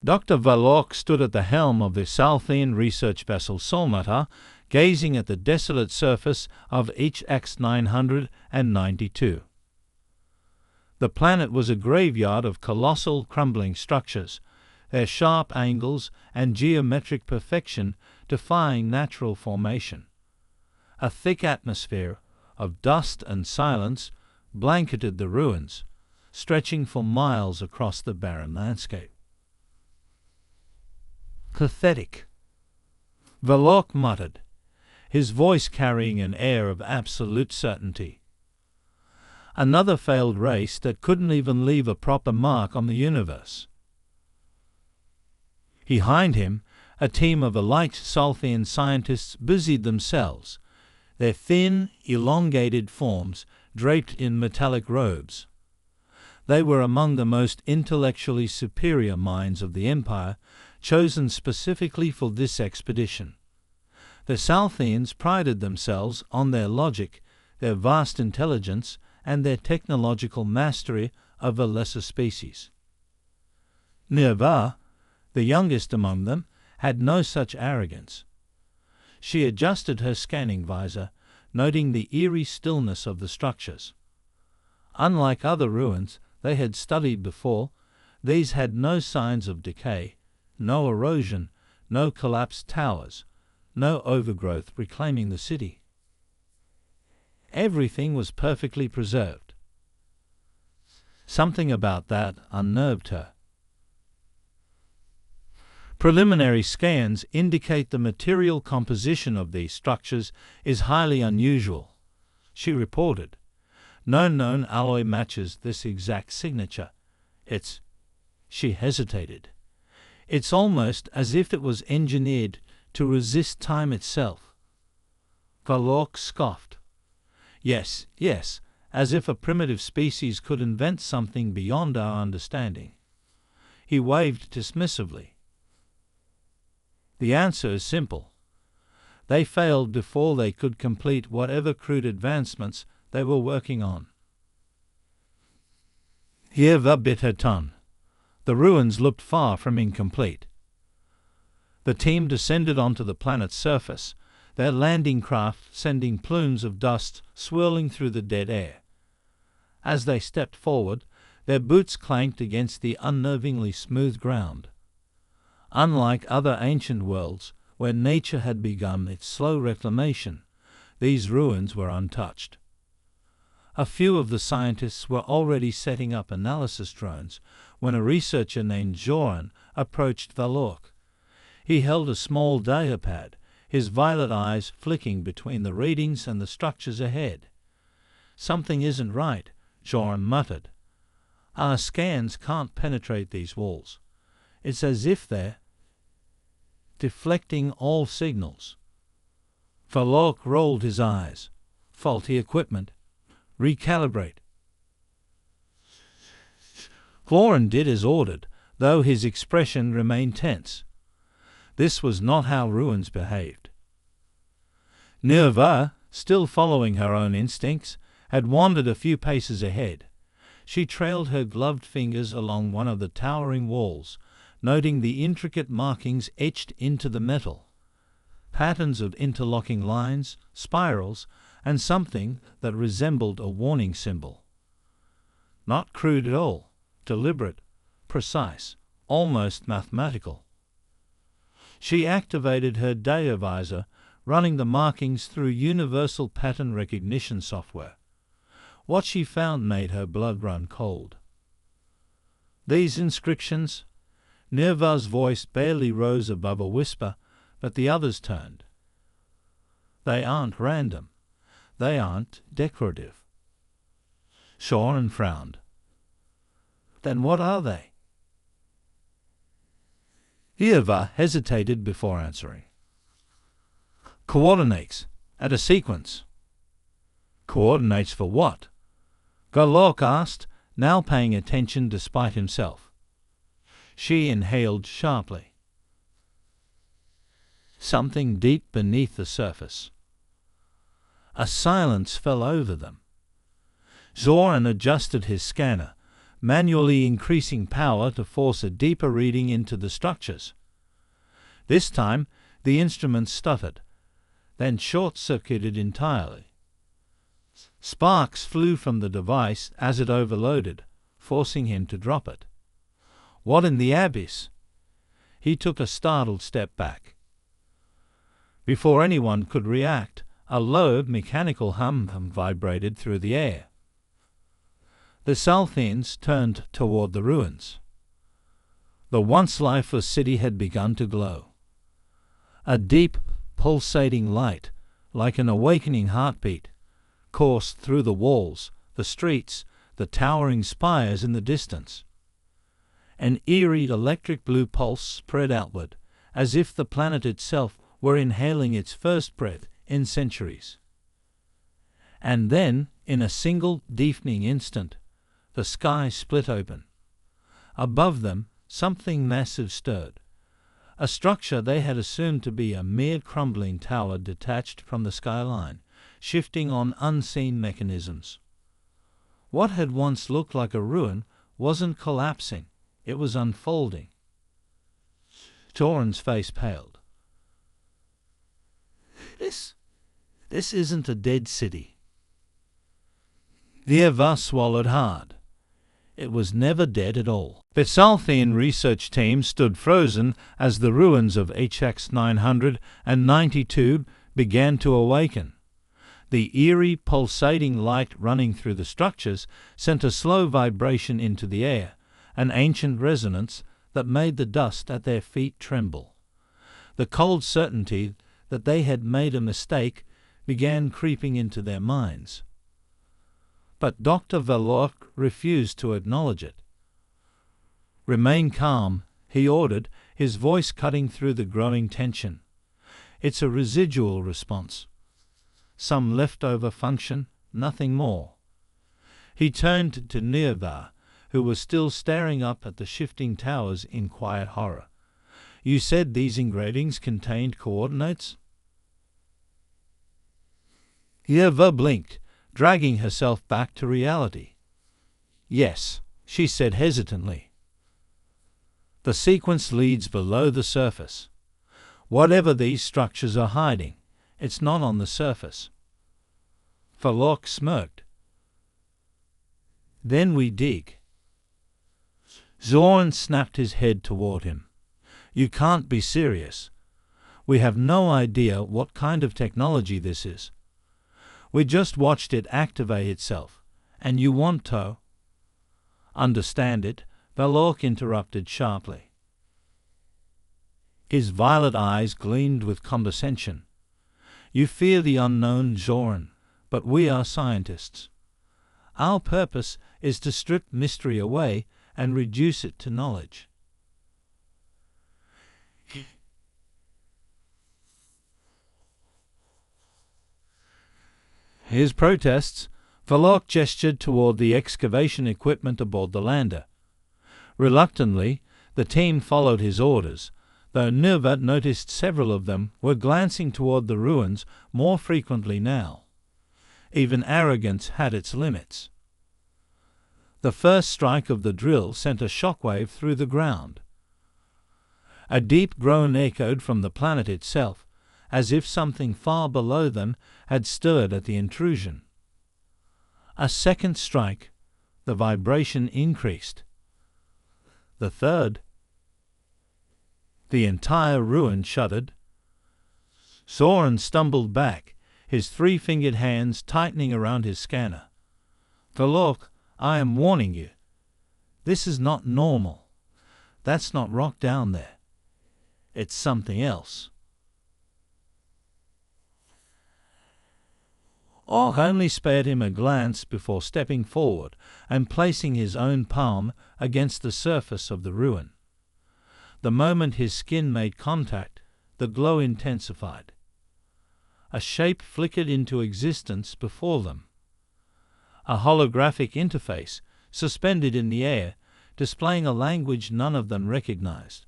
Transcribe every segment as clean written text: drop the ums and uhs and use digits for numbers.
Dr. Valok stood at the helm of the Salthean research vessel Solmata, gazing at the desolate surface of HX 992. The planet was a graveyard of colossal crumbling structures, their sharp angles and geometric perfection defying natural formation. A thick atmosphere of dust and silence blanketed the ruins, stretching for miles across the barren landscape. Pathetic, Valok muttered, his voice carrying an air of absolute certainty. Another failed race that couldn't even leave a proper mark on the universe. Behind him, a team of elite Salthean scientists busied themselves, their thin, elongated forms draped in metallic robes. They were among the most intellectually superior minds of the Empire, chosen specifically for this expedition. The Saltheans prided themselves on their logic, their vast intelligence, and their technological mastery of a lesser species. Nirva, the youngest among them, had no such arrogance. She adjusted her scanning visor, noting the eerie stillness of the structures. Unlike other ruins they had studied before, these had no signs of decay, no erosion, no collapsed towers, no overgrowth reclaiming the city. Everything was perfectly preserved. Something about that unnerved her. Preliminary scans indicate the material composition of these structures is highly unusual, she reported. No known alloy matches this exact signature. She hesitated. It's almost as if it was engineered to resist time itself. Valok scoffed. Yes, as if a primitive species could invent something beyond our understanding. He waved dismissively. The answer is simple. They failed before they could complete whatever crude advancements they were working on. Eva bit her tongue. The ruins looked far from incomplete. The team descended onto the planet's surface, their landing craft sending plumes of dust swirling through the dead air. As they stepped forward, their boots clanked against the unnervingly smooth ground. Unlike other ancient worlds, where nature had begun its slow reclamation, these ruins were untouched. A few of the scientists were already setting up analysis drones when a researcher named Joran approached Valok. He held a small diapad, his violet eyes flicking between the readings and the structures ahead. "Something isn't right," Joran muttered. "Our scans can't penetrate these walls. It's as if they're deflecting all signals." Valok rolled his eyes. "Faulty equipment. Recalibrate." Florin did as ordered, though his expression remained tense. This was not how ruins behaved. Nirva, still following her own instincts, had wandered a few paces ahead. She trailed her gloved fingers along one of the towering walls, noting the intricate markings etched into the metal. Patterns of interlocking lines, spirals, and something that resembled a warning symbol. Not crude at all, deliberate, precise, almost mathematical. She activated her diavisor, running the markings through universal pattern recognition software. What she found made her blood run cold. These inscriptions? Nirva's voice barely rose above a whisper, but the others turned. They aren't random. They aren't decorative. Shoran frowned. Then what are they? Eva hesitated before answering. Coordinates, and a sequence. Coordinates for what? Galok asked, now paying attention despite himself. She inhaled sharply. Something deep beneath the surface. A silence fell over them. Zoran adjusted his scanner, manually increasing power to force a deeper reading into the structures. This time, the instrument stuttered, then short-circuited entirely. Sparks flew from the device as it overloaded, forcing him to drop it. What in the abyss? He took a startled step back. Before anyone could react, a low, mechanical hum vibrated through the air. The Salthians turned toward the ruins. The once lifeless city had begun to glow. A deep, pulsating light, like an awakening heartbeat, coursed through the walls, the streets, the towering spires in the distance. An eerie electric blue pulse spread outward, as if the planet itself were inhaling its first breath in centuries. And then, in a single deafening instant, the sky split open. Above them, something massive stirred. A structure they had assumed to be a mere crumbling tower detached from the skyline, shifting on unseen mechanisms. What had once looked like a ruin wasn't collapsing, it was unfolding. Zoran's face paled. This isn't a dead city. The Eva swallowed hard. It was never dead at all. The Salthian research team stood frozen as the ruins of HX 992 began to awaken. The eerie, pulsating light running through the structures sent a slow vibration into the air, an ancient resonance that made the dust at their feet tremble. The cold certainty that they had made a mistake began creeping into their minds. But Dr. Valork refused to acknowledge it. "Remain calm," he ordered, his voice cutting through the growing tension. "It's a residual response. Some leftover function, nothing more." He turned to Nirva, who was still staring up at the shifting towers in quiet horror. "You said these engravings contained coordinates?" Nirva blinked, dragging herself back to reality. "Yes," she said hesitantly. "The sequence leads below the surface. Whatever these structures are hiding, it's not on the surface." Valork smirked. "Then we dig." Zoran snapped his head toward him. "You can't be serious. We have no idea what kind of technology this is. We just watched it activate itself, and you want to—" "Understand it," Valork interrupted sharply. His violet eyes gleamed with condescension. "You fear the unknown, Zoran, but we are scientists. Our purpose is to strip mystery away and reduce it to knowledge." His protests, Valork gestured toward the excavation equipment aboard the lander. Reluctantly, the team followed his orders, though Nirvat noticed several of them were glancing toward the ruins more frequently now. Even arrogance had its limits. The first strike of the drill sent a shockwave through the ground. A deep groan echoed from the planet itself, as if something far below them had stirred at the intrusion. A second strike, the vibration increased. The third. The entire ruin shuddered. Zoran stumbled back, his three-fingered hands tightening around his scanner. "Valork, I am warning you. This is not normal. That's not rock down there. It's something else." Orc only spared him a glance before stepping forward and placing his own palm against the surface of the ruin. The moment his skin made contact, the glow intensified. A shape flickered into existence before them. A holographic interface suspended in the air, displaying a language none of them recognized.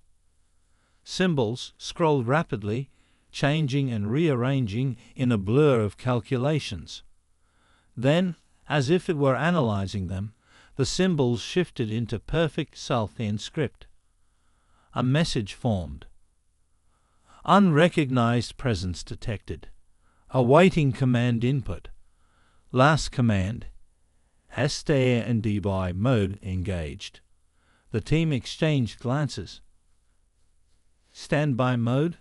Symbols scrolled rapidly, changing and rearranging in a blur of calculations. Then, as if it were analyzing them, The symbols shifted into perfect Salthian script. A message formed. Unrecognized presence detected. Awaiting command input. Last command. Stay and DBY mode engaged. The team exchanged glances. Standby mode?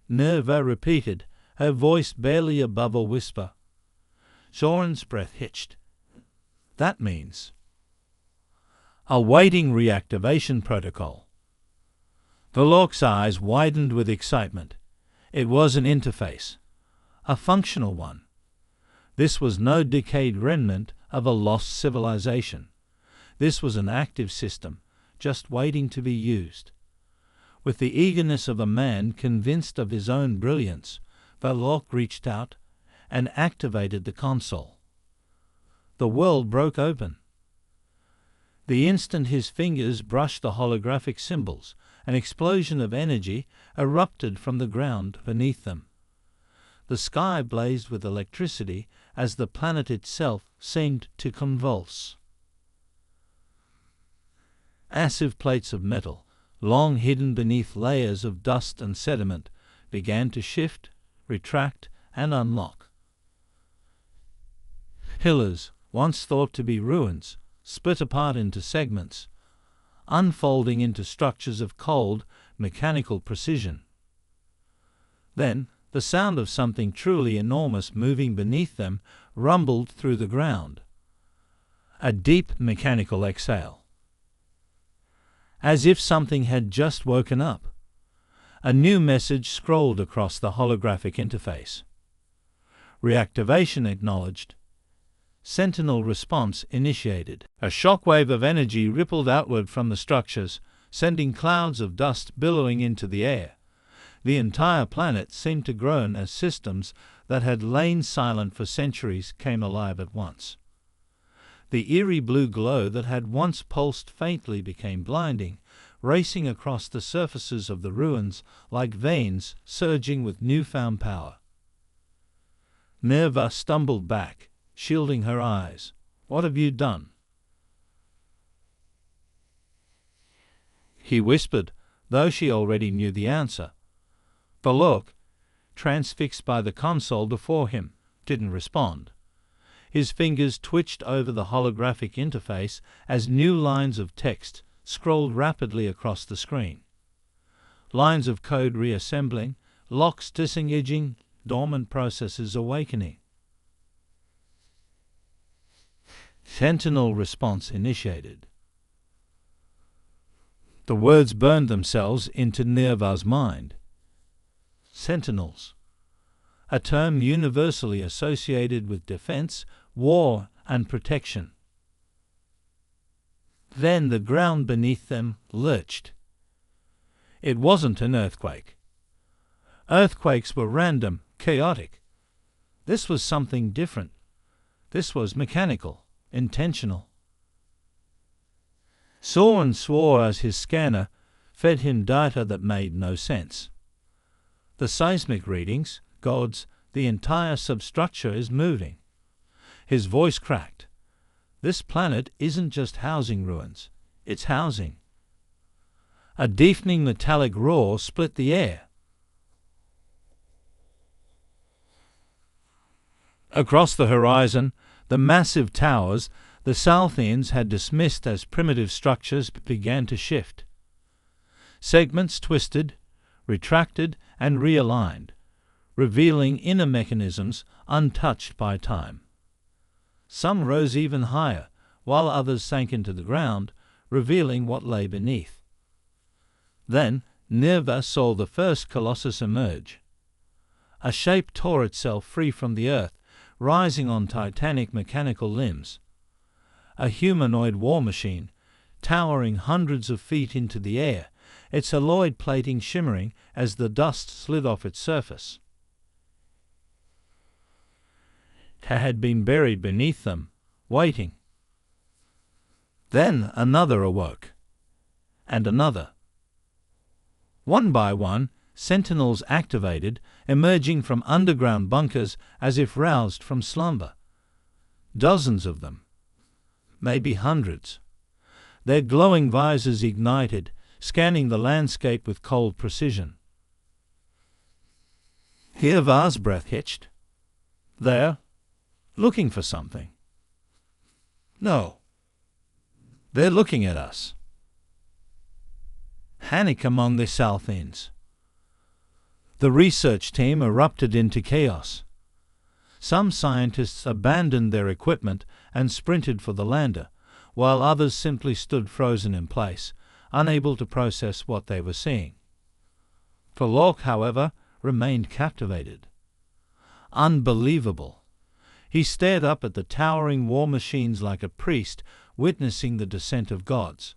Nerva repeated, her voice barely above a whisper. Soren's breath hitched. That means awaiting reactivation protocol. Valork's eyes widened with excitement. It was an interface. A functional one. This was no decayed remnant of a lost civilization. This was an active system, just waiting to be used. With the eagerness of a man convinced of his own brilliance, Valork reached out and activated the console. The world broke open. The instant his fingers brushed the holographic symbols, an explosion of energy erupted from the ground beneath them. The sky blazed with electricity as the planet itself seemed to convulse. Massive plates of metal, long hidden beneath layers of dust and sediment, began to shift, retract, and unlock. Pillars, once thought to be ruins, split apart into segments, unfolding into structures of cold, mechanical precision. Then, the sound of something truly enormous moving beneath them rumbled through the ground. A deep mechanical exhale. As if something had just woken up. A new message scrolled across the holographic interface. Reactivation acknowledged. Sentinel response initiated. A shockwave of energy rippled outward from the structures, sending clouds of dust billowing into the air. The entire planet seemed to groan as systems that had lain silent for centuries came alive at once. The eerie blue glow that had once pulsed faintly became blinding, racing across the surfaces of the ruins like veins surging with newfound power. Nerva stumbled back, shielding her eyes. "What have you done?" he whispered, though she already knew the answer. Valork, transfixed by the console before him, didn't respond. His fingers twitched over the holographic interface as new lines of text scrolled rapidly across the screen. Lines of code reassembling, locks disengaging, dormant processes awakening. Sentinel response initiated. The words burned themselves into Nerva's mind. Sentinels, a term universally associated with defense, war, and protection. Then the ground beneath them lurched. It wasn't an earthquake. Earthquakes were random, chaotic. This was something different. This was mechanical, intentional. Soren swore as his scanner fed him data that made no sense. The seismic readings, gods, the entire substructure is moving. His voice cracked. This planet isn't just housing ruins, it's housing. A deafening metallic roar split the air. Across the horizon, the massive towers the Salthians had dismissed as primitive structures began to shift. Segments twisted, retracted, and realigned, revealing inner mechanisms untouched by time. Some rose even higher, while others sank into the ground, revealing what lay beneath. Then Nerva saw the first colossus emerge. A shape tore itself free from the earth, rising on titanic mechanical limbs. A humanoid war machine, towering hundreds of feet into the air, its alloyed plating shimmering as the dust slid off its surface. It had been buried beneath them, waiting. Then another awoke, and another. One by one, sentinels activated, emerging from underground bunkers as if roused from slumber. Dozens of them. maybe hundreds. Their glowing visors ignited, scanning the landscape with cold precision. HFY's breath hitched. There, looking for something. No. They're looking at us. Panic among the south ends. The research team erupted into chaos. Some scientists abandoned their equipment and sprinted for the lander, while others simply stood frozen in place, unable to process what they were seeing. Verloc, however, remained captivated. Unbelievable. He stared up at the towering war machines like a priest witnessing the descent of gods.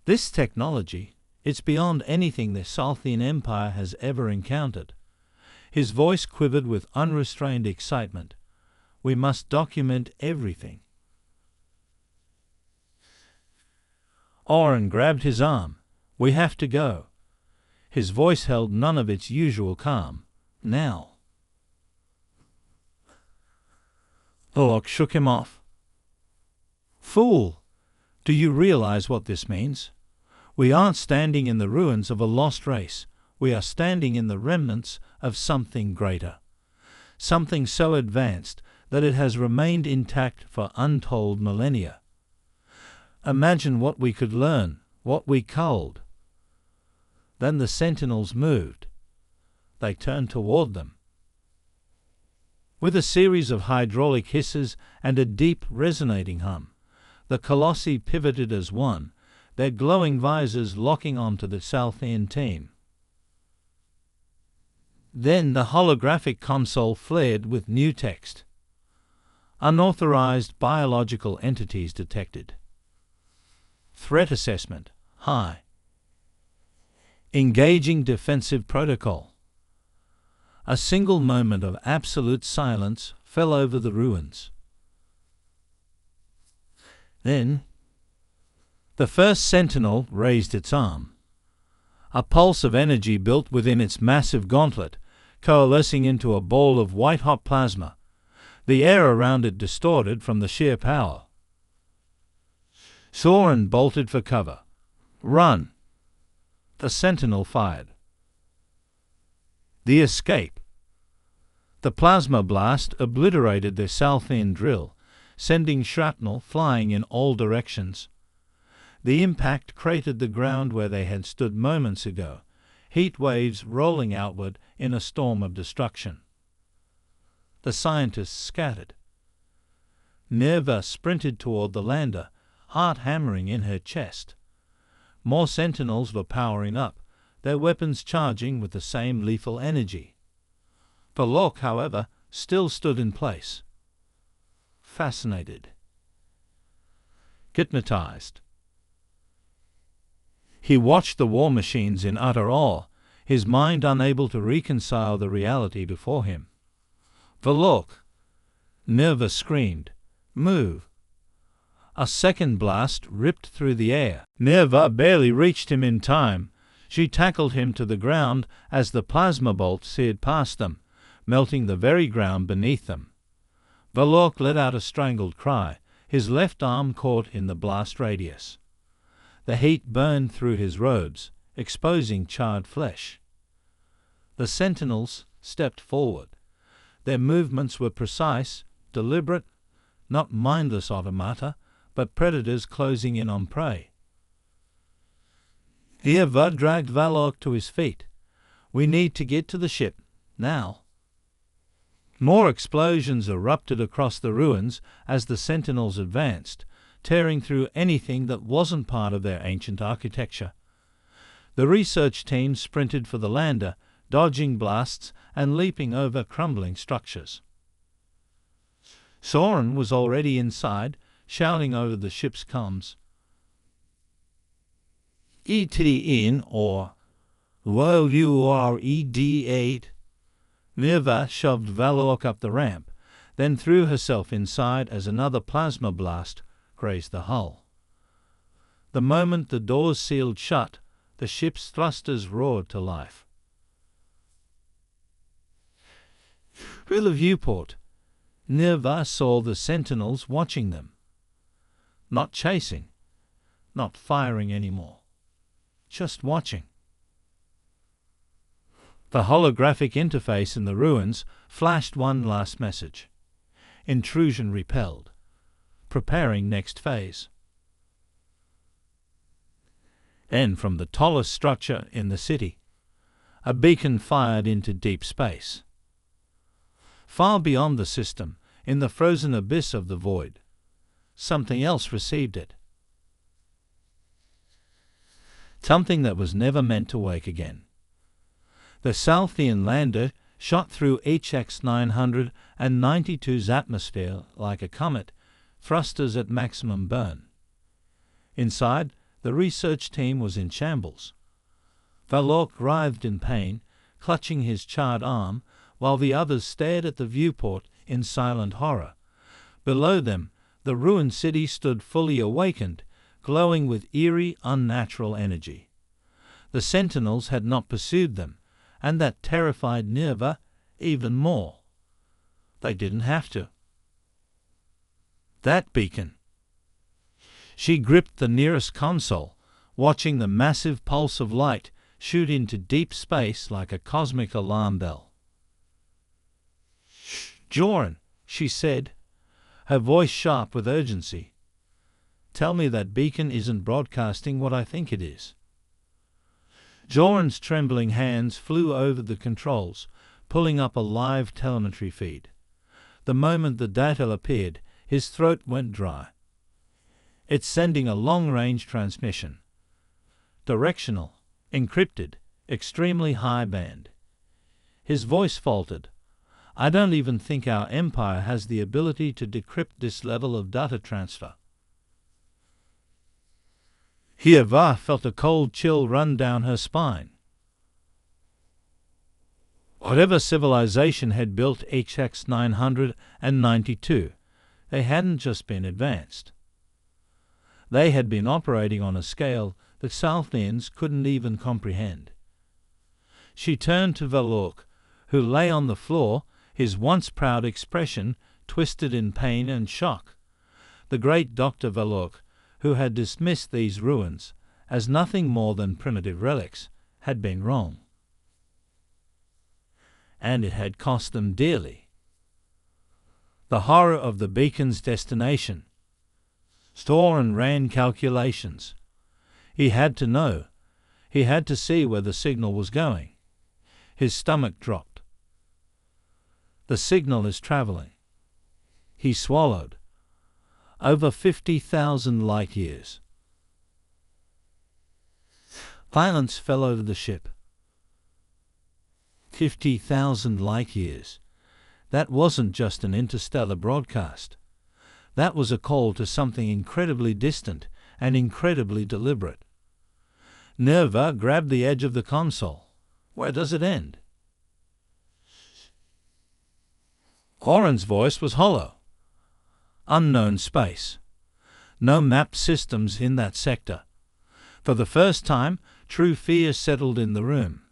This technology, it's beyond anything the Salthian Empire has ever encountered. His voice quivered with unrestrained excitement. We must document everything. Oren grabbed his arm. We have to go. His voice held none of its usual calm. Now. Verloc shook him off. Fool! Do you realize what this means? We aren't standing in the ruins of a lost race. We are standing in the remnants of something greater. Something so advanced that it has remained intact for untold millennia. Imagine what we could learn, what we culled. Then the sentinels moved. They turned toward them. With a series of hydraulic hisses and a deep resonating hum, the colossi pivoted as one, their glowing visors locking onto the Salthian team. Then the holographic console flared with new text. Unauthorized biological entities detected. Threat assessment, high. Engaging defensive protocol. A single moment of absolute silence fell over the ruins. Then, the first sentinel raised its arm. A pulse of energy built within its massive gauntlet, coalescing into a ball of white-hot plasma. The air around it distorted from the sheer power. Soren bolted for cover. Run! The sentinel fired. The escape. The plasma blast obliterated their Salthian drill, sending shrapnel flying in all directions. The impact cratered the ground where they had stood moments ago, heat waves rolling outward in a storm of destruction. The scientists scattered. Nerva sprinted toward the lander, heart hammering in her chest. More sentinels were powering up, their weapons charging with the same lethal energy. Verloc, however, still stood in place. Fascinated. Hypnotized. He watched the war machines in utter awe, his mind unable to reconcile the reality before him. Verloc! Nerva screamed. Move! A second blast ripped through the air. Nerva barely reached him in time. She tackled him to the ground as the plasma bolt seared past them, melting the very ground beneath them. Verloc let out a strangled cry, his left arm caught in the blast radius. The heat burned through his robes, exposing charred flesh. The sentinels stepped forward. Their movements were precise, deliberate, not mindless automata, but predators closing in on prey. HFY dragged Verloc to his feet. We need to get to the ship, now. More explosions erupted across the ruins as the sentinels advanced, tearing through anything that wasn't part of their ancient architecture. The research team sprinted for the lander, dodging blasts and leaping over crumbling structures. Soren was already inside, shouting over the ship's comms. ET in, or while you are ED8. Nerva shoved Verloc up the ramp, then threw herself inside as another plasma blast grazed the hull. The moment the doors sealed shut, the ship's thrusters roared to life. Through the viewport, Nerva saw the sentinels watching them. Not chasing, not firing anymore, just watching. The holographic interface in the ruins flashed one last message. Intrusion repelled. Preparing next phase. Then from the tallest structure in the city, a beacon fired into deep space. Far beyond the system, in the frozen abyss of the void, something else received it. Something that was never meant to wake again. The Southian lander shot through HX 992's atmosphere like a comet, thrusters at maximum burn. Inside, the research team was in shambles. Valork writhed in pain, clutching his charred arm, while the others stared at the viewport in silent horror. Below them, the ruined city stood fully awakened, glowing with eerie, unnatural energy. The sentinels had not pursued them, and that terrified Nerva even more. They didn't have to. That beacon. She gripped the nearest console, watching the massive pulse of light shoot into deep space like a cosmic alarm bell. "Joran," she said, her voice sharp with urgency. "Tell me that beacon isn't broadcasting what I think it is." Joran's trembling hands flew over the controls, pulling up a live telemetry feed. The moment the data appeared, his throat went dry. "It's sending a long-range transmission. Directional, encrypted, extremely high band." His voice faltered. "I don't even think our empire has the ability to decrypt this level of data transfer." HFY felt a cold chill run down her spine. Whatever civilization had built HX 992, they hadn't just been advanced. They had been operating on a scale that Southians couldn't even comprehend. She turned to Valork, who lay on the floor, his once proud expression twisted in pain and shock. The great Dr. Valork, who had dismissed these ruins as nothing more than primitive relics, had been wrong. And it had cost them dearly. The horror of the beacon's destination. Soren ran calculations. He had to know. He had to see where the signal was going. His stomach dropped. The signal is traveling. He swallowed. Over 50,000 light years. Silence fell over the ship. 50,000 light years. That wasn't just an interstellar broadcast. That was a call to something incredibly distant and incredibly deliberate. Nerva grabbed the edge of the console. Where does it end? Oren's voice was hollow. Unknown space. No mapped systems in that sector. For the first time, true fear settled in the room.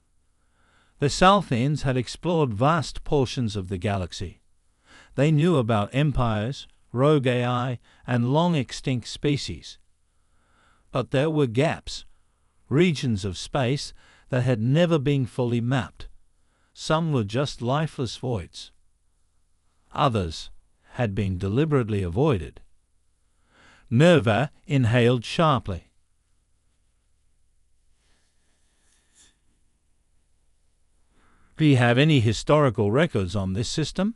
The Southians had explored vast portions of the galaxy. They knew about empires, rogue AI, and long-extinct species. But there were gaps, regions of space that had never been fully mapped. Some were just lifeless voids. Others had been deliberately avoided. Nerva inhaled sharply. Do you have any historical records on this system?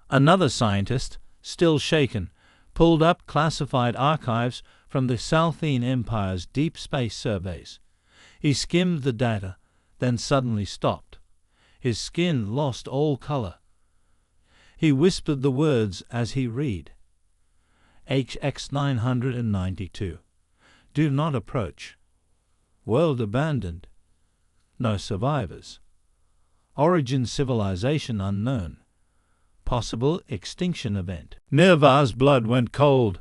Another scientist, still shaken, pulled up classified archives from the Southian Empire's deep space surveys. He skimmed the data, then suddenly stopped. His skin lost all color. He whispered the words as he read. HX 992. Do not approach. World abandoned. No survivors. Origin civilization unknown. Possible extinction event. Nerva's blood went cold.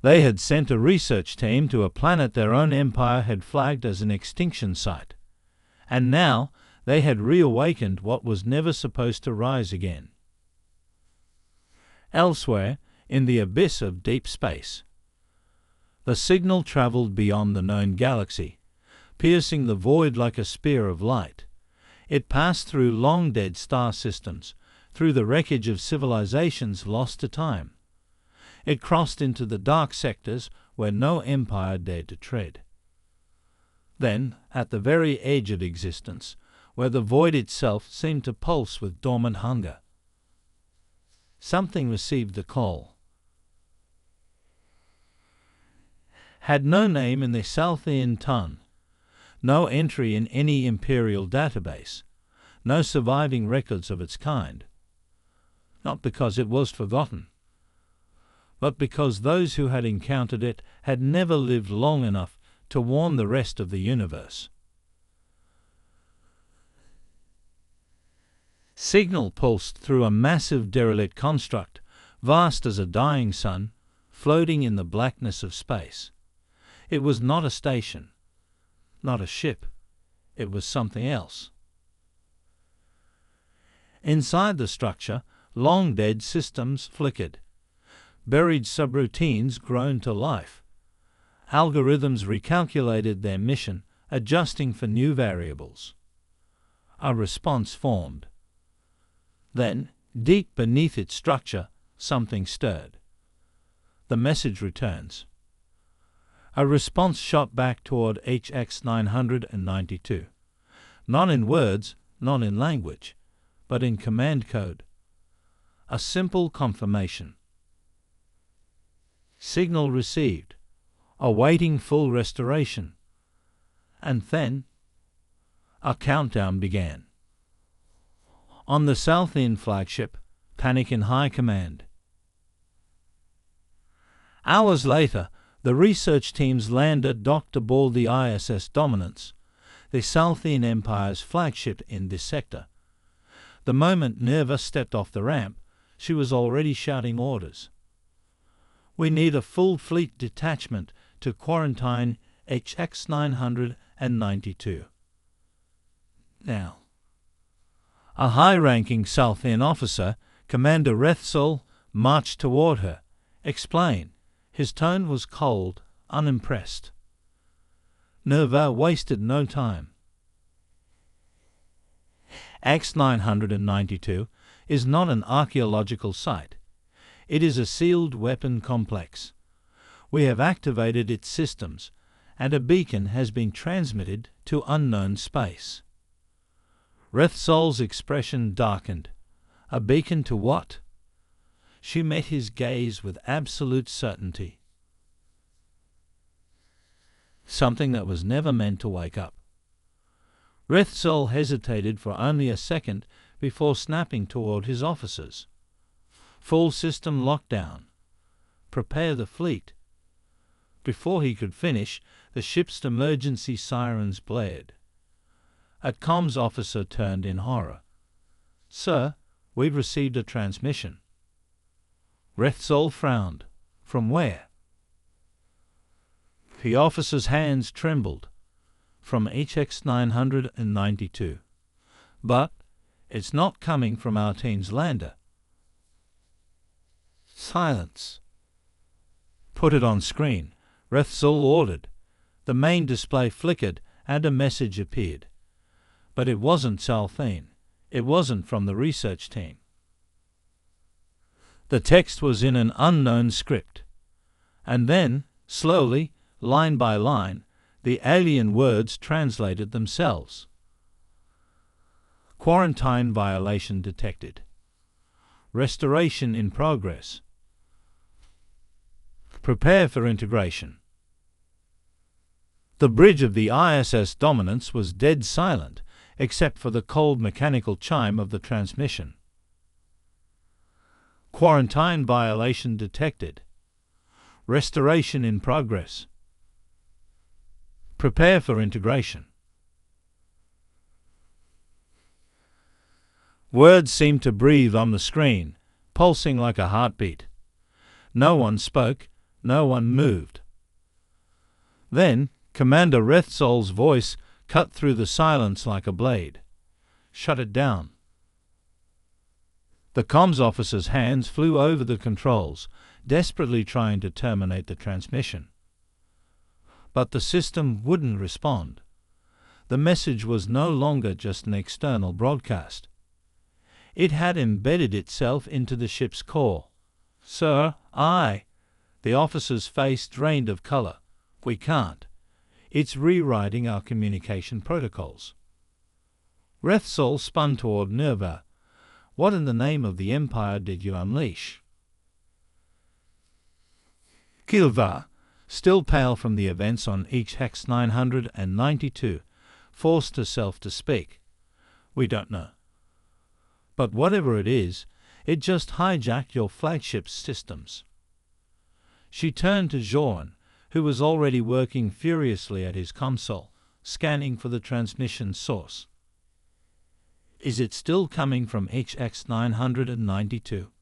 They had sent a research team to a planet their own empire had flagged as an extinction site. And now they had reawakened what was never supposed to rise again. Elsewhere, in the abyss of deep space. The signal traveled beyond the known galaxy, piercing the void like a spear of light. It passed through long-dead star systems, through the wreckage of civilizations lost to time. It crossed into the dark sectors where no empire dared to tread. Then, at the very edge of existence, where the void itself seemed to pulse with dormant hunger, something received the call. Had no name in the Salthean tongue, no entry in any imperial database, no surviving records of its kind. Not because it was forgotten, but because those who had encountered it had never lived long enough to warn the rest of the universe. Signal pulsed through a massive derelict construct, vast as a dying sun, floating in the blackness of space. It was not a station, not a ship. It was something else. Inside the structure, long-dead systems flickered. Buried subroutines groaned to life. Algorithms recalculated their mission, adjusting for new variables. A response formed. Then, deep beneath its structure, something stirred. The message returns. A response shot back toward HX 992. Not in words, not in language, but in command code. A simple confirmation. Signal received, awaiting full restoration. And then, a countdown began. On the Salthean flagship, panic in high command. Hours later, the research teams landed docked aboard the ISS Dominance, the Salthean Empire's flagship in this sector. The moment Nerva stepped off the ramp, she was already shouting orders. We need a full fleet detachment to quarantine HX 992. Now. A high-ranking Salthean officer, Commander Rethsol, marched toward her. Explain. His tone was cold, unimpressed. Nerva wasted no time. X 992 is not an archaeological site. It is a sealed weapon complex. We have activated its systems, and a beacon has been transmitted to unknown space. Rethsol's expression darkened. A beacon to what? She met his gaze with absolute certainty. Something that was never meant to wake up. Rethsol hesitated for only a second before snapping toward his officers. Full system lockdown. Prepare the fleet. Before he could finish, the ship's emergency sirens blared. A comms officer turned in horror. Sir, we've received a transmission. Rethsol frowned. From where? The officer's hands trembled. From HX 992. But it's not coming from our team's lander. Silence. Put it on screen, Rethsol ordered. The main display flickered and a message appeared. But it wasn't Salthean. It wasn't from the research team. The text was in an unknown script. And then, slowly, line by line, the alien words translated themselves. Quarantine violation detected. Restoration in progress. Prepare for integration. The bridge of the ISS Dominance was dead silent, except for the cold mechanical chime of the transmission. Quarantine violation detected. Restoration in progress. Prepare for integration. Words seemed to breathe on the screen, pulsing like a heartbeat. No one spoke, no one moved. Then, Commander Rethsol's voice cut through the silence like a blade. Shut it down. The comms officer's hands flew over the controls, desperately trying to terminate the transmission. But the system wouldn't respond. The message was no longer just an external broadcast. It had embedded itself into the ship's core. "Sir, the officer's face drained of color. "We can't. It's rewriting our communication protocols." Rethsol spun toward Nerva. "What in the name of the Empire did you unleash?" Kilva, still pale from the events on HX 992, forced herself to speak. "We don't know. But whatever it is, it just hijacked your flagship's systems." She turned to Joran, who was already working furiously at his console, scanning for the transmission source. "Is it still coming from HX 992?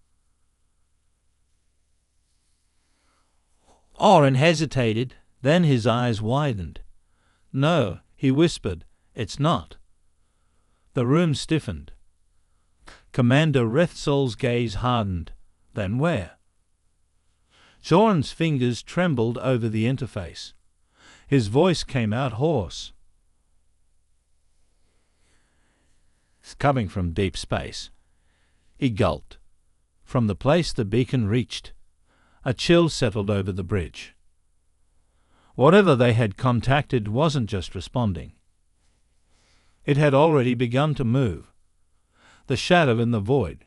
Oren hesitated, then his eyes widened. "No," he whispered, "it's not." The room stiffened. Commander Rethsol's gaze hardened. "Then where?" Joran's fingers trembled over the interface. His voice came out hoarse. "It's coming from deep space." He gulped. From the place the beacon reached. A chill settled over the bridge. Whatever they had contacted wasn't just responding. It had already begun to move. The shadow in the void.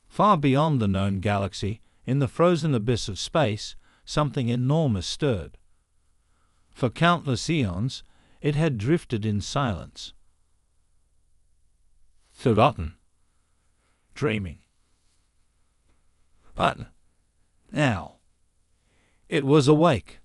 Far beyond the known galaxy, in the frozen abyss of space, something enormous stirred. For countless eons, it had drifted in silence. Forgotten. Dreaming. But now, it was awake.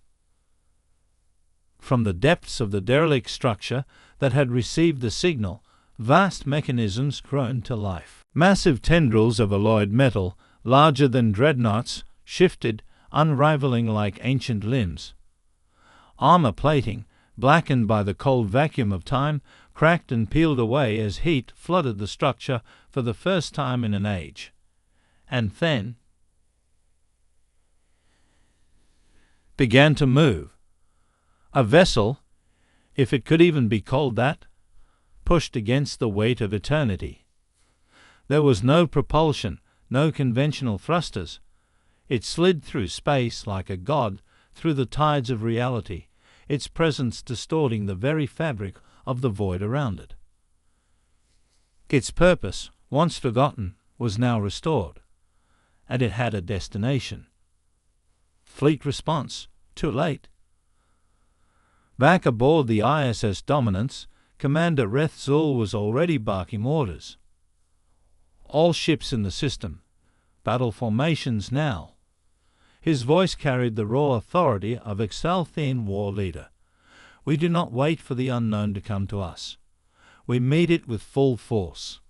From the depths of the derelict structure that had received the signal, vast mechanisms groaned to life. Massive tendrils of alloyed metal, larger than dreadnoughts, shifted, unraveling like ancient limbs. Armor plating, blackened by the cold vacuum of time, cracked and peeled away as heat flooded the structure for the first time in an age. And then began to move. A vessel, if it could even be called that, pushed against the weight of eternity. There was no propulsion, no conventional thrusters. It slid through space like a god through the tides of reality, its presence distorting the very fabric of the void around it. Its purpose, once forgotten, was now restored, and it had a destination. Fleet response. Too late. Back aboard the ISS Dominance, Commander Rethsol was already barking orders. All ships in the system. Battle formations now. His voice carried the raw authority of Exalthean war leader. We do not wait for the unknown to come to us. We meet it with full force.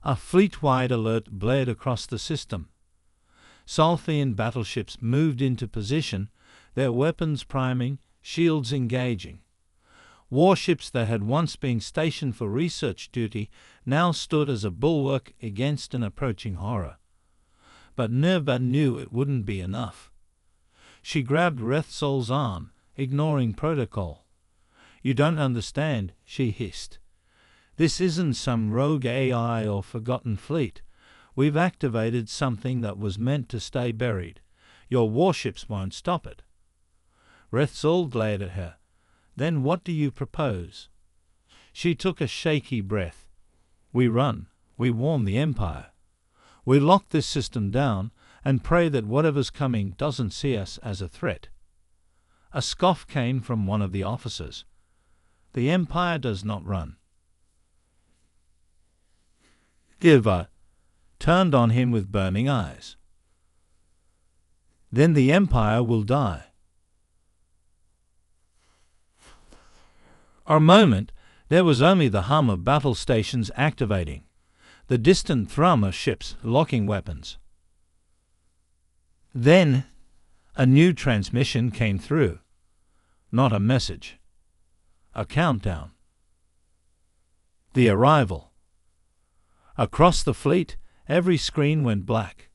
A fleet-wide alert blared across the system. Salthean battleships moved into position, their weapons priming, shields engaging. Warships that had once been stationed for research duty now stood as a bulwark against an approaching horror. But Nerva knew it wouldn't be enough. She grabbed Rethsol's arm, ignoring protocol. "You don't understand," she hissed. "This isn't some rogue AI or forgotten fleet. We've activated something that was meant to stay buried. Your warships won't stop it." Rethsol glared at her. "Then what do you propose?" She took a shaky breath. "We run. We warn the Empire. We lock this system down and pray that whatever's coming doesn't see us as a threat." A scoff came from one of the officers. "The Empire does not run." Gilva turned on him with burning eyes. "Then the Empire will die." For a moment, there was only the hum of battle stations activating, the distant thrum of ships locking weapons. Then a new transmission came through. Not a message. A countdown. The arrival. Across the fleet, every screen went black.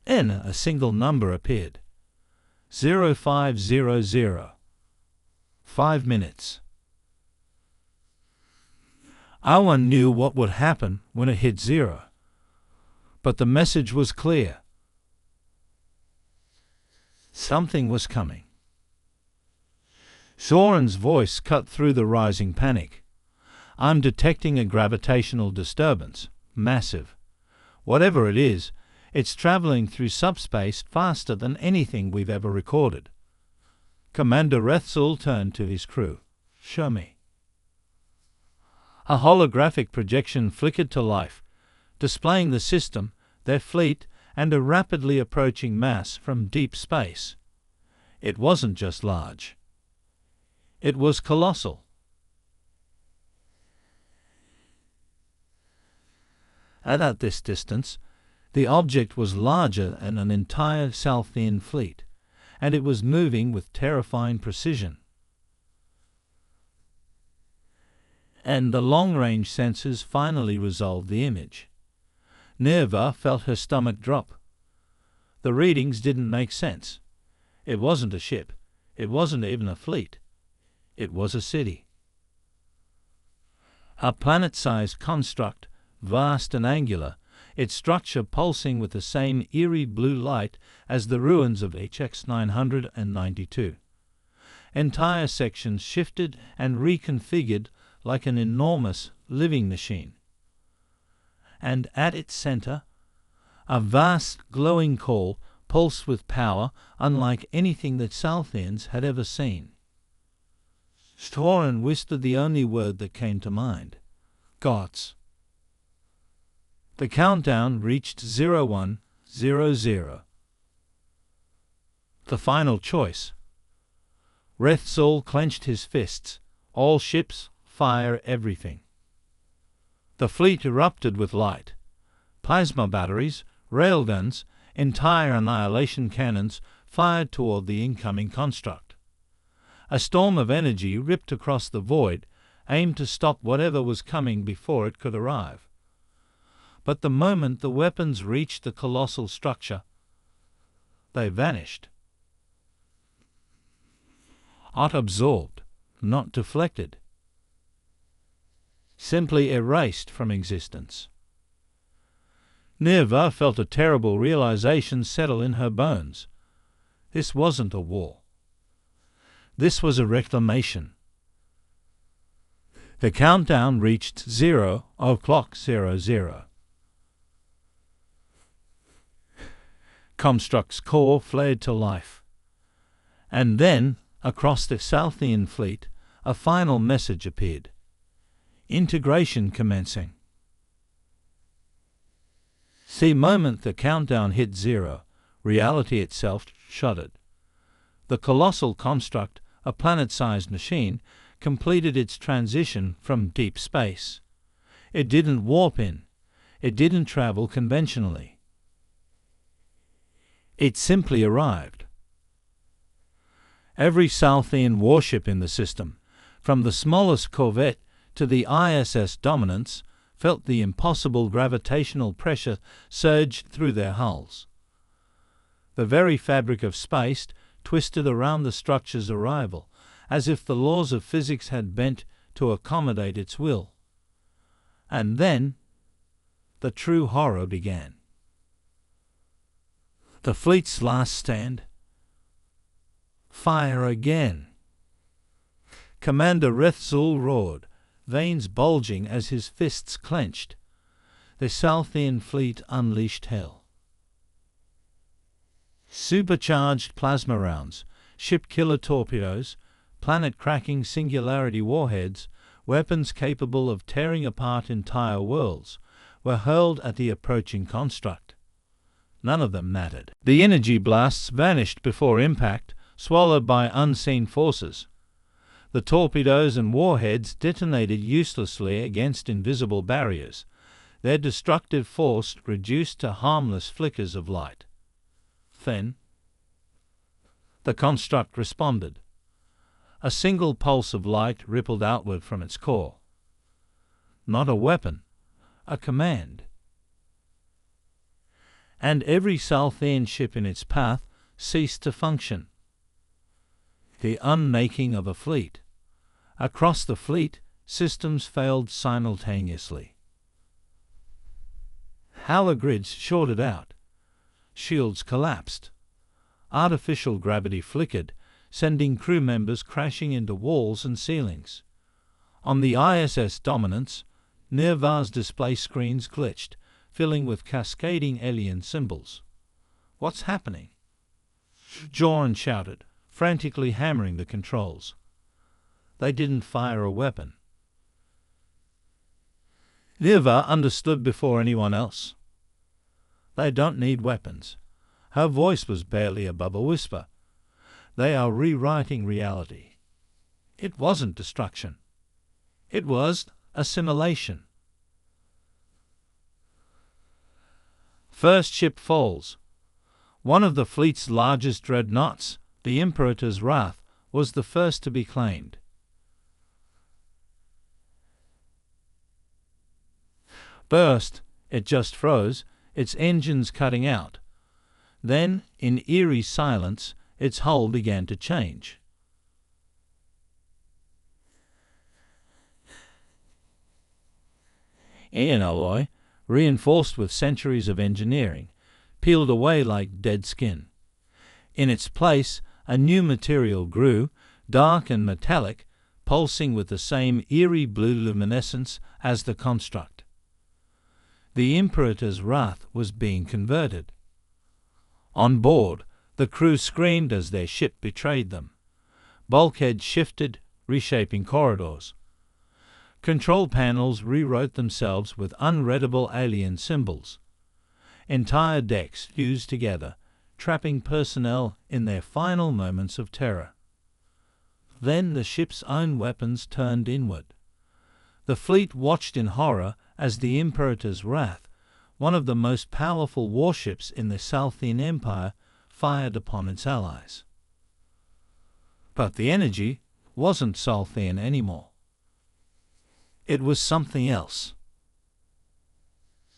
Then a single number appeared. 0500. 5 minutes. Owen knew what would happen when it hit 0. But the message was clear. Something was coming. Soren's voice cut through the rising panic. I'm detecting a gravitational disturbance. Massive. Whatever it is, it's traveling through subspace faster than anything we've ever recorded. Commander Rethzel turned to his crew. Show me. A holographic projection flickered to life, displaying the system, their fleet, and a rapidly approaching mass from deep space. It wasn't just large. It was colossal. At this distance, the object was larger than an entire Salthian fleet, and it was moving with terrifying precision. And the long-range sensors finally resolved the image. Nerva felt her stomach drop. The readings didn't make sense. It wasn't a ship. It wasn't even a fleet. It was a city. A planet-sized construct, vast and angular, its structure pulsing with the same eerie blue light as the ruins of HX 992. Entire sections shifted and reconfigured like an enormous living machine. And at its center, a vast glowing core pulsed with power unlike anything that Salthians had ever seen. Soren whispered the only word that came to mind. Gods. The countdown reached 0100. The final choice. Rethzel clenched his fists. All ships, fire everything. The fleet erupted with light. Plasma batteries, railguns, entire annihilation cannons fired toward the incoming construct. A storm of energy ripped across the void, aimed to stop whatever was coming before it could arrive. But the moment the weapons reached the colossal structure, they vanished. Not absorbed, not deflected. Simply erased from existence. Nerva felt a terrible realization settle in her bones. This wasn't a war. This was a reclamation. The countdown reached 00:00. Comstruct's core flared to life. And then, across the Salthian fleet, a final message appeared. Integration commencing. The moment the countdown hit 0, reality itself shuddered. The colossal construct, a planet-sized machine, completed its transition from deep space. It didn't warp in. It didn't travel conventionally. It simply arrived. Every Salthian warship in the system, from the smallest corvette to the ISS Dominance, felt the impossible gravitational pressure surge through their hulls. The very fabric of space twisted around the structure's arrival, as if the laws of physics had bent to accommodate its will. And then, the true horror began. The fleet's last stand. Fire again. Commander Rethzel roared, veins bulging as his fists clenched. The Salthian fleet unleashed hell. Supercharged plasma rounds, ship-killer torpedoes, planet-cracking singularity warheads, weapons capable of tearing apart entire worlds, were hurled at the approaching construct. None of them mattered. The energy blasts vanished before impact, swallowed by unseen forces. The torpedoes and warheads detonated uselessly against invisible barriers, their destructive force reduced to harmless flickers of light. Then, the construct responded. A single pulse of light rippled outward from its core. Not a weapon, a command. and every Salthean ship in its path ceased to function. The unmaking of a fleet. Across the fleet, systems failed simultaneously. Halogrids shorted out. Shields collapsed. Artificial gravity flickered, sending crew members crashing into walls and ceilings. On the ISS Dominance, Nerva's display screens glitched, filling with cascading alien symbols. "What's happening?" Joran shouted, frantically hammering the controls. They didn't fire a weapon. Nerva understood before anyone else. They don't need weapons. Her voice was barely above a whisper. They are rewriting reality. It wasn't destruction. It was assimilation. First ship falls. One of the fleet's largest dreadnoughts, the Imperator's Wrath, was the first to be claimed. First, it just froze, its engines cutting out. Then, in eerie silence, its hull began to change. Iron alloy, reinforced with centuries of engineering, peeled away like dead skin. In its place, a new material grew, dark and metallic, pulsing with the same eerie blue luminescence as the construct. The Imperator's Wrath was being converted. On board, the crew screamed as their ship betrayed them. Bulkheads shifted, reshaping corridors. Control panels rewrote themselves with unreadable alien symbols. Entire decks fused together, trapping personnel in their final moments of terror. Then the ship's own weapons turned inward. The fleet watched in horror as the Imperator's Wrath, one of the most powerful warships in the Salthean Empire, fired upon its allies. But the energy wasn't Salthean anymore. It was something else.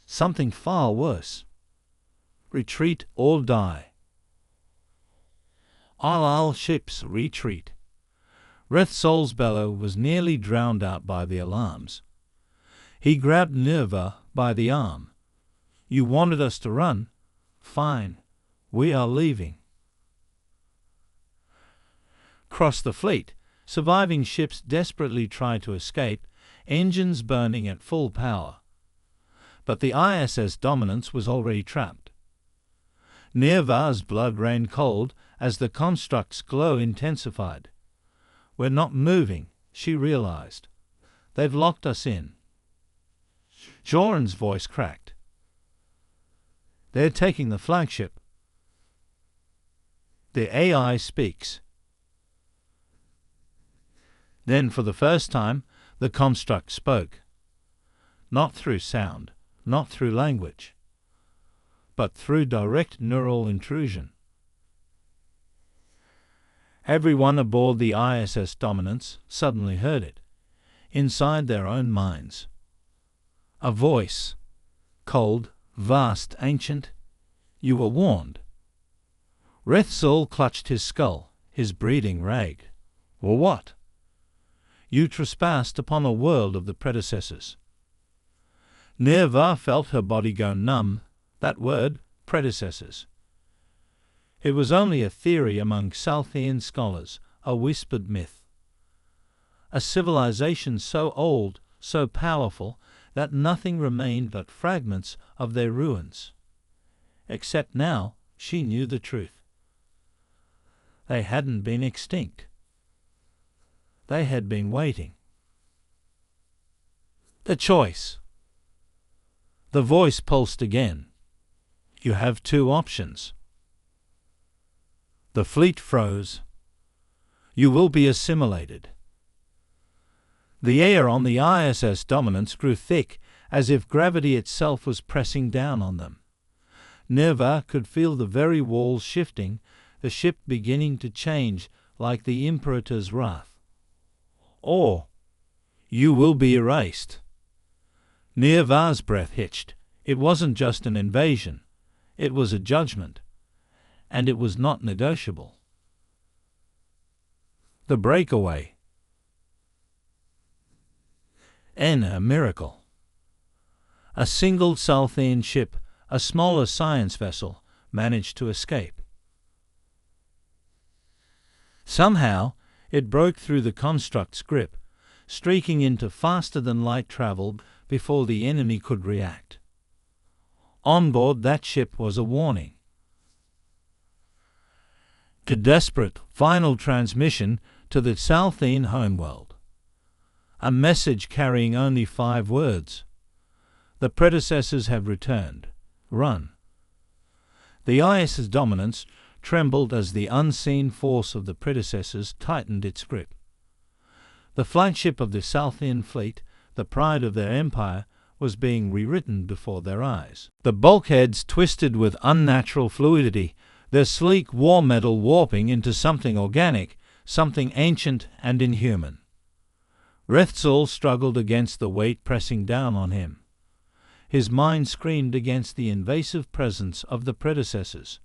Something far worse. Retreat or die. All ships retreat. Rethsol's bellow was nearly drowned out by the alarms. He grabbed Nerva by the arm. "You wanted us to run? Fine. We are leaving." Across the fleet, surviving ships desperately tried to escape, engines burning at full power. But the ISS Dominance was already trapped. Nerva's blood ran cold as the construct's glow intensified. "We're not moving," she realized. "They've locked us in." Joran's voice cracked. "They're taking the flagship." The AI speaks. Then, for the first time, the construct spoke. Not through sound, not through language, but through direct neural intrusion. Everyone aboard the ISS Dominance suddenly heard it, inside their own minds. A voice, cold, vast, ancient. "You were warned." Rethsol clutched his skull, his breathing ragged. "Well, what?" "You trespassed upon a world of the predecessors." Nerva felt her body go numb. That word, predecessors. It was only a theory among Salthean scholars, a whispered myth. A civilization so old, so powerful, that nothing remained but fragments of their ruins. Except now, she knew the truth. They hadn't been extinct. They had been waiting. The choice. The voice pulsed again. "You have two options." The fleet froze. "You will be assimilated." The air on the ISS Dominance grew thick, as if gravity itself was pressing down on them. Nerva could feel the very walls shifting, the ship beginning to change like the Imperator's Wrath. Or, "You will be erased." Nerva's breath hitched. It wasn't just an invasion. It was a judgment, and it was not negotiable. The breakaway. A miracle. A single Salthean ship, a smaller science vessel, managed to escape. Somehow, it broke through the construct's grip, streaking into faster-than-light travel before the enemy could react. On board that ship was a warning. A desperate final transmission to the Salthean homeworld. A message carrying only 5 words. The predecessors have returned. Run. The IS's dominance trembled as the unseen force of the predecessors tightened its grip. The flagship of the Salthean fleet, the pride of their empire, was being rewritten before their eyes. The bulkheads twisted with unnatural fluidity, their sleek war metal warping into something organic, something ancient and inhuman. Rethzal struggled against the weight pressing down on him. His mind screamed against the invasive presence of the predecessors.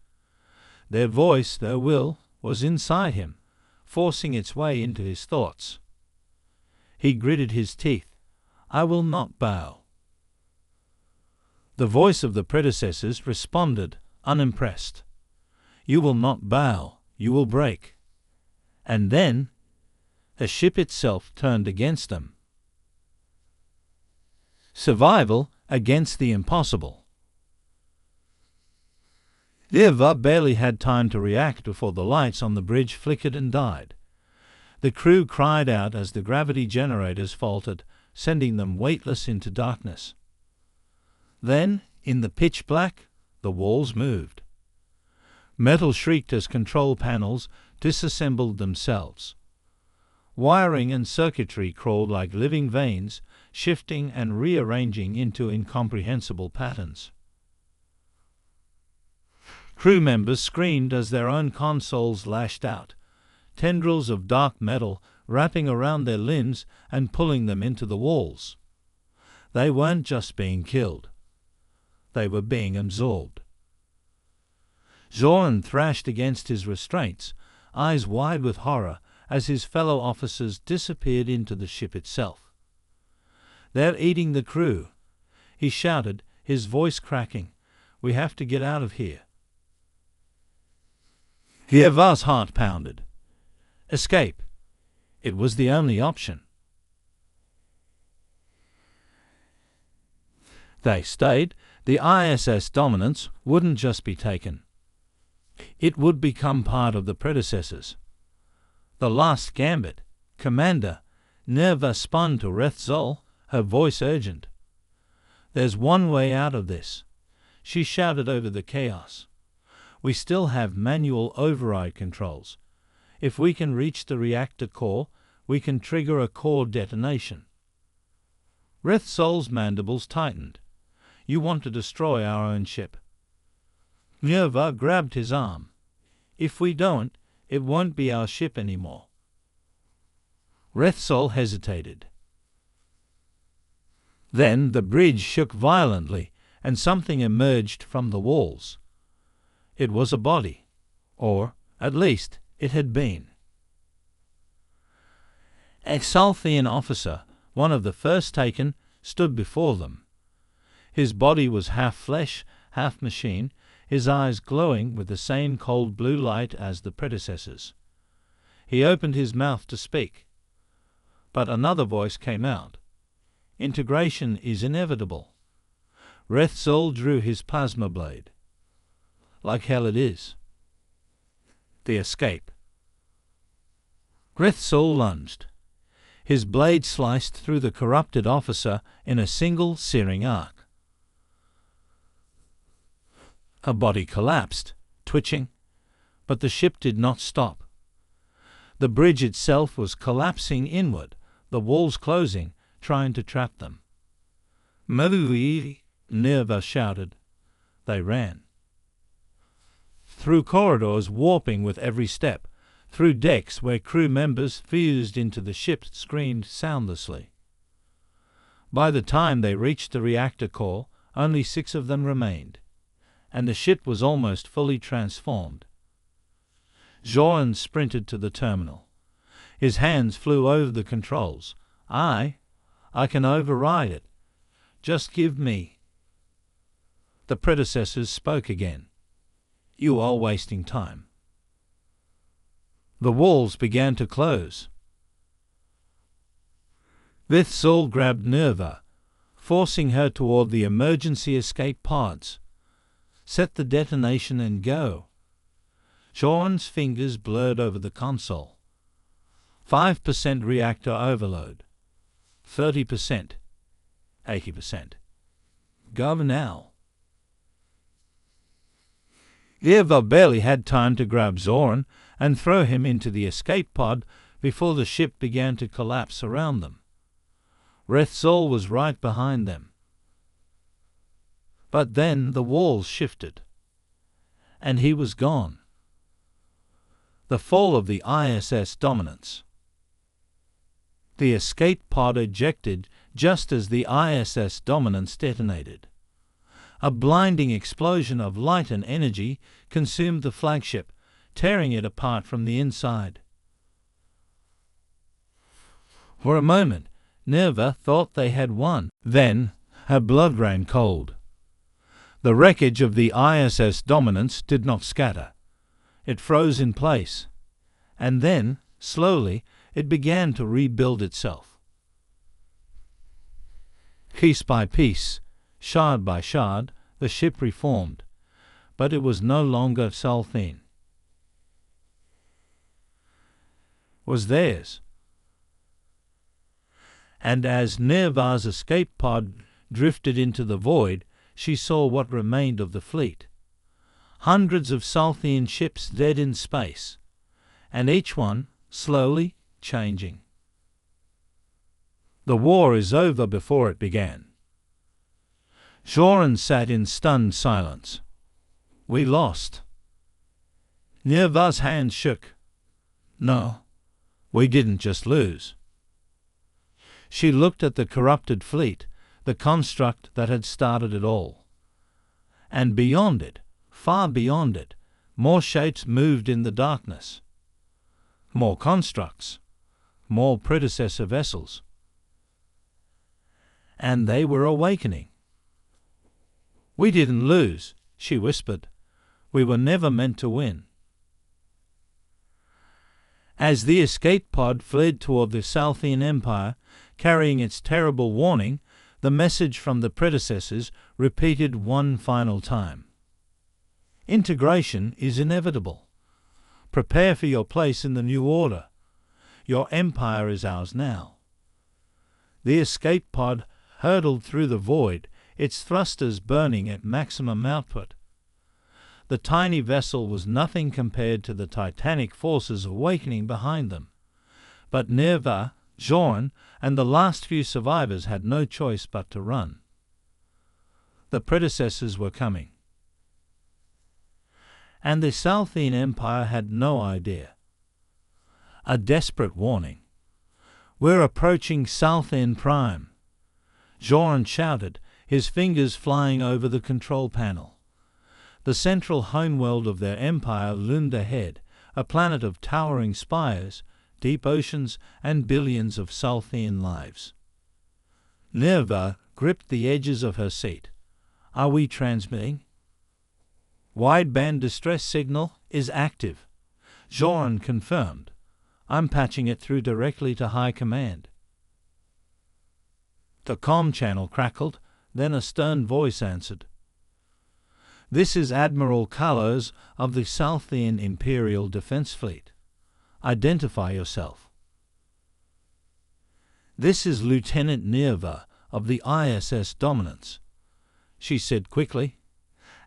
Their voice, their will, was inside him, forcing its way into his thoughts. He gritted his teeth. I will not bow. The voice of the predecessors responded, unimpressed. You will not bow, you will break. And then, the ship itself turned against them. Survival against the impossible. Leva barely had time to react before the lights on the bridge flickered and died. The crew cried out as the gravity generators faltered, sending them weightless into darkness. Then, in the pitch black, the walls moved. Metal shrieked as control panels disassembled themselves. Wiring and circuitry crawled like living veins, shifting and rearranging into incomprehensible patterns. Crew members screamed as their own consoles lashed out, tendrils of dark metal wrapping around their limbs and pulling them into the walls. They weren't just being killed. They were being absorbed. Zoran thrashed against his restraints, eyes wide with horror, as his fellow officers disappeared into the ship itself. They're eating the crew, he shouted, his voice cracking. We have to get out of here. Yevar's heart pounded. Escape. It was the only option. They stayed. The ISS dominance wouldn't just be taken. It would become part of the predecessors. The last gambit. Commander, Nerva spun to Rethzal, her voice urgent. There's one way out of this, she shouted over the chaos. We still have manual override controls. If we can reach the reactor core, we can trigger a core detonation. Rethzal's mandibles tightened. You want to destroy our own ship. Nerva grabbed his arm. If we don't, it won't be our ship anymore. Rethzal hesitated. Then the bridge shook violently, and something emerged from the walls. It was a body, or, at least, it had been. A Salthean officer, one of the first taken, stood before them. His body was half flesh, half machine, his eyes glowing with the same cold blue light as the predecessors. He opened his mouth to speak. But another voice came out. Integration is inevitable. Rethzal drew his plasma blade. Like hell it is. The escape. Rethzal lunged. His blade sliced through the corrupted officer in a single searing arc. A body collapsed, twitching, but the ship did not stop. The bridge itself was collapsing inward, the walls closing, trying to trap them. Move! Nerva shouted. They ran. Through corridors warping with every step, through decks where crew members fused into the ship screamed soundlessly. By the time they reached the reactor core, only 6 of them remained. and the ship was almost fully transformed. Zoran sprinted to the terminal. His hands flew over the controls. I can override it. Just give me. The predecessors spoke again. You are wasting time. The walls began to close. Vithzul grabbed Nerva, forcing her toward the emergency escape pods. Set the detonation and go. Zoran's fingers blurred over the console. 5% reactor overload. 30%. 80%. Go now. Nerva barely had time to grab Zoran and throw him into the escape pod before the ship began to collapse around them. Vithzul was right behind them. But then the walls shifted, and he was gone. The fall of the ISS dominance. The escape pod ejected just as the ISS dominance detonated. A blinding explosion of light and energy consumed the flagship, tearing it apart from the inside. For a moment, Nerva thought they had won. Then, her blood ran cold. The wreckage of the ISS dominance did not scatter. It froze in place. And then, slowly, it began to rebuild itself. Piece by piece, shard by shard, the ship reformed, but it was no longer Salthene. Was theirs. And as Nerva's escape pod drifted into the void, she saw what remained of the fleet. Hundreds of Salthene ships dead in space, and each one slowly changing. The war is over before it began. Zoran sat in stunned silence. We lost. Nerva's hand shook. No, we didn't just lose. She looked at the corrupted fleet, the construct that had started it all. And beyond it, far beyond it, more shapes moved in the darkness. More constructs, more predecessor vessels. And they were awakening. We didn't lose, she whispered. We were never meant to win. As the escape pod fled toward the Salthene Empire, carrying its terrible warning, the message from the predecessors repeated one final time. Integration is inevitable. Prepare for your place in the new order. Your empire is ours now. The escape pod hurtled through the void, its thrusters burning at maximum output. The tiny vessel was nothing compared to the titanic forces awakening behind them. But Nerva, Zoran, and the last few survivors had no choice but to run. The predecessors were coming. And the Salthene Empire had no idea. A desperate warning. We're approaching Salthene Prime. Zoran shouted, his fingers flying over the control panel. The central homeworld of their empire loomed ahead, a planet of towering spires, deep oceans, and billions of Salthene lives. Nerva gripped the edges of her seat. Are we transmitting? Wideband distress signal is active. Zoran confirmed. I'm patching it through directly to High Command. The comm channel crackled, then a stern voice answered. This is Admiral Carlos of the Salthene Imperial Defense Fleet. Identify yourself. This is Lieutenant Nerva of the ISS Dominance, she said quickly.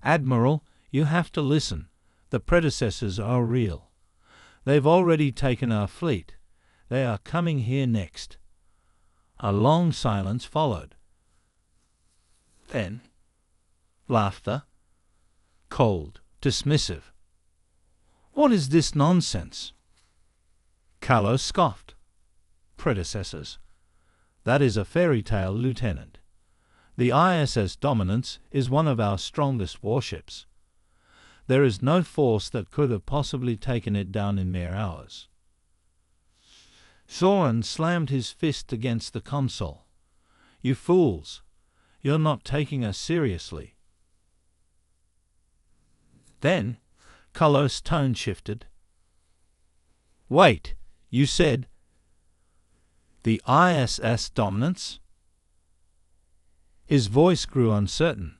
Admiral, you have to listen. The predecessors are real. They've already taken our fleet. They are coming here next. A long silence followed. Then, laughter. Cold, dismissive. What is this nonsense? Carlos scoffed. Predecessors. That is a fairy tale, Lieutenant. The ISS Dominance is one of our strongest warships. There is no force that could have possibly taken it down in mere hours. Thorin slammed his fist against the console. You fools! You're not taking us seriously. Then, Kalos' tone shifted. Wait, you said the ISS dominance? His voice grew uncertain.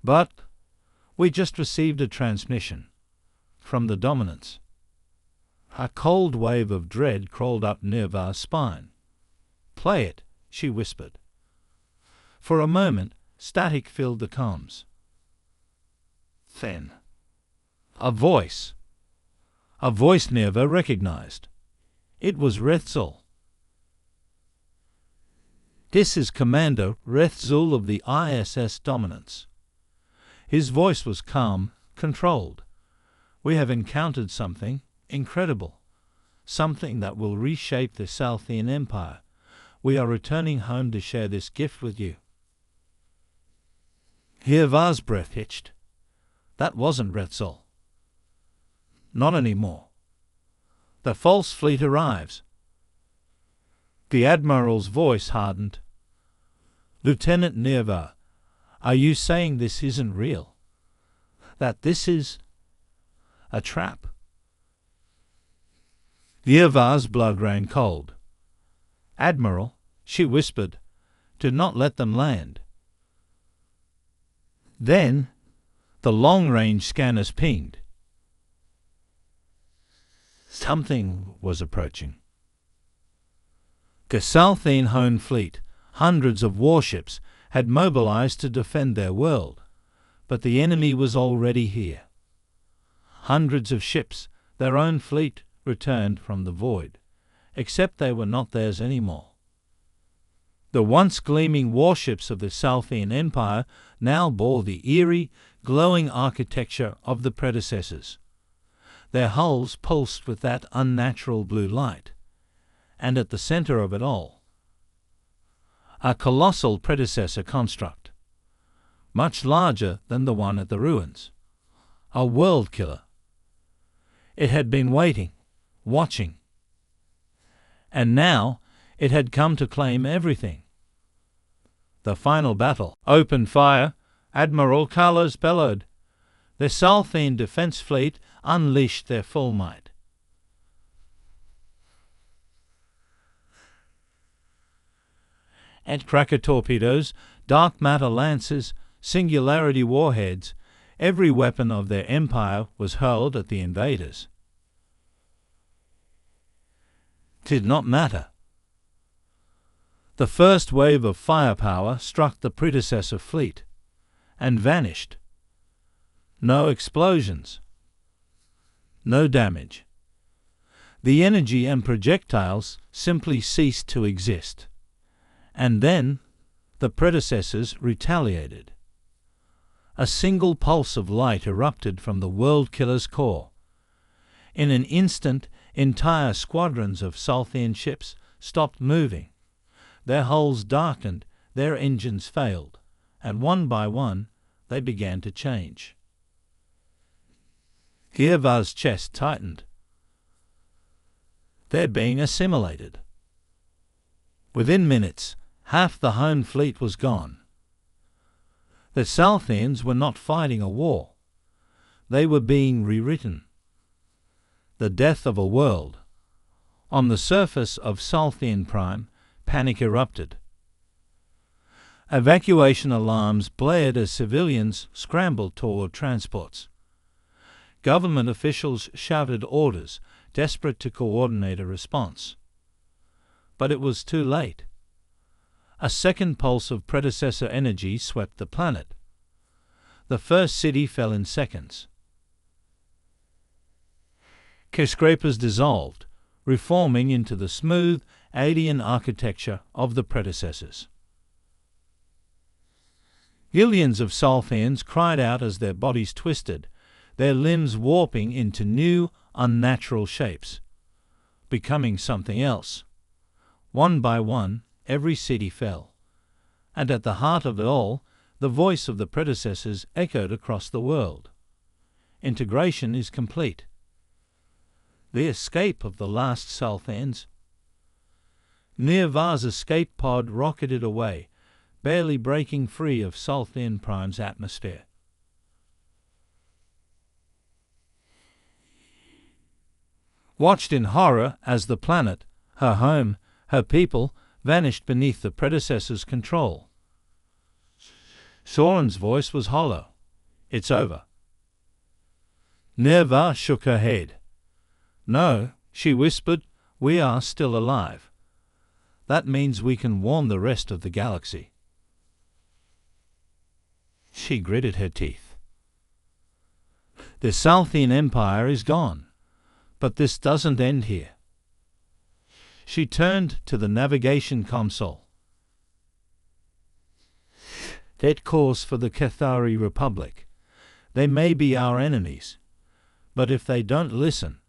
But we just received a transmission from the dominance. A cold wave of dread crawled up Nirvar's spine. Play it, she whispered. For a moment, static filled the comms. Then, a voice Nirva recognized. It was Rethzul. This is Commander Rethzul of the ISS Dominance. His voice was calm, controlled. We have encountered something incredible, something that will reshape the Salthian Empire. We are returning home to share this gift with you. Hirvar's breath hitched. That wasn't Rethzul. Not anymore. The false fleet arrives. The Admiral's voice hardened. Lieutenant Nirvar, are you saying this isn't real? That this is a trap? Nirvar's blood ran cold. Admiral, she whispered, do not let them land. Then the long-range scanners pinged. Something was approaching. The Salthian Hone fleet, hundreds of warships, had mobilized to defend their world, but the enemy was already here. Hundreds of ships, their own fleet, returned from the void, except they were not theirs anymore. The once gleaming warships of the Salthian Empire now bore the eerie, glowing architecture of the predecessors. Their hulls pulsed with that unnatural blue light, and at the center of it all, a colossal predecessor construct, much larger than the one at the ruins, a world killer. It had been waiting, watching, and now it had come to claim everything. The final battle. Open fire, Admiral Kalos bellowed. The Salthian defense fleet unleashed their full might. And cracker torpedoes, dark matter lances, singularity warheads, every weapon of their empire was hurled at the invaders. Did not matter. The first wave of firepower struck the predecessor fleet and vanished. No explosions. No damage. The energy and projectiles simply ceased to exist. And then the predecessors retaliated. A single pulse of light erupted from the world killer's core. In an instant, entire squadrons of Salthian ships stopped moving. Their hulls darkened, their engines failed, and one by one they began to change. Hirvar's chest tightened. They're being assimilated. Within minutes, half the Hone fleet was gone. The Salthians were not fighting a war. They were being rewritten. The death of a world. On the surface of Salthian Prime, panic erupted. Evacuation alarms blared as civilians scrambled toward transports. Government officials shouted orders, desperate to coordinate a response. But it was too late. A second pulse of predecessor energy swept the planet. The first city fell in seconds. Skyscrapers dissolved, reforming into the smooth, alien architecture of the predecessors. Millions of Salthians cried out as their bodies twisted, their limbs warping into new, unnatural shapes, becoming something else. One by one, every city fell, and at the heart of it all, the voice of the predecessors echoed across the world. Integration is complete. The escape of the last Salthans. Nirvar's escape pod rocketed away, barely breaking free of Salthan Prime's atmosphere. Watched in horror as the planet, her home, her people, vanished beneath the predecessor's control. Soren's voice was hollow. It's over. Nirvar shook her head. No, she whispered, we are still alive. That means we can warn the rest of the galaxy. She gritted her teeth. The Salthan Empire is gone, but this doesn't end here. She turned to the navigation console. That calls for the Cathari Republic. They may be our enemies, but if they don't listen,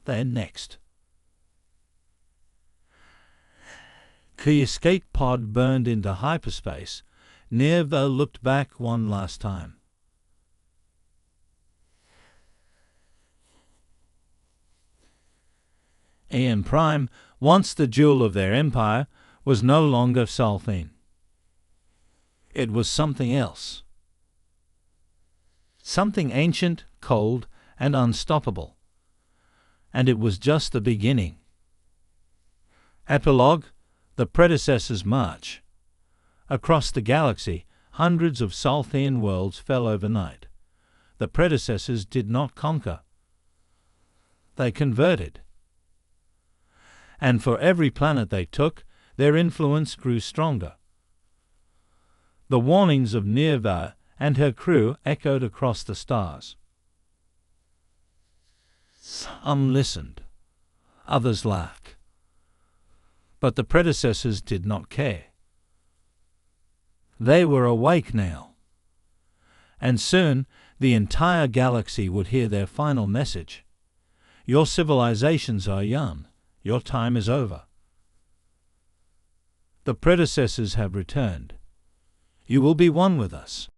they're next. The escape pod burned into hyperspace. Nirva looked back one last time. Ian Prime, once the jewel of their empire, was no longer Salthan. It was something else. Something ancient, cold, and unstoppable. And it was just the beginning. Epilogue: The Predecessor's March. Across the galaxy, hundreds of Salthan worlds fell overnight. The predecessors did not conquer. They converted. And for every planet they took, their influence grew stronger. The warnings of Nirva and her crew echoed across the stars. Some listened, others laughed. But the predecessors did not care. They were awake now. And soon the entire galaxy would hear their final message. Your civilizations are young. Your time is over. The predecessors have returned. You will be one with us.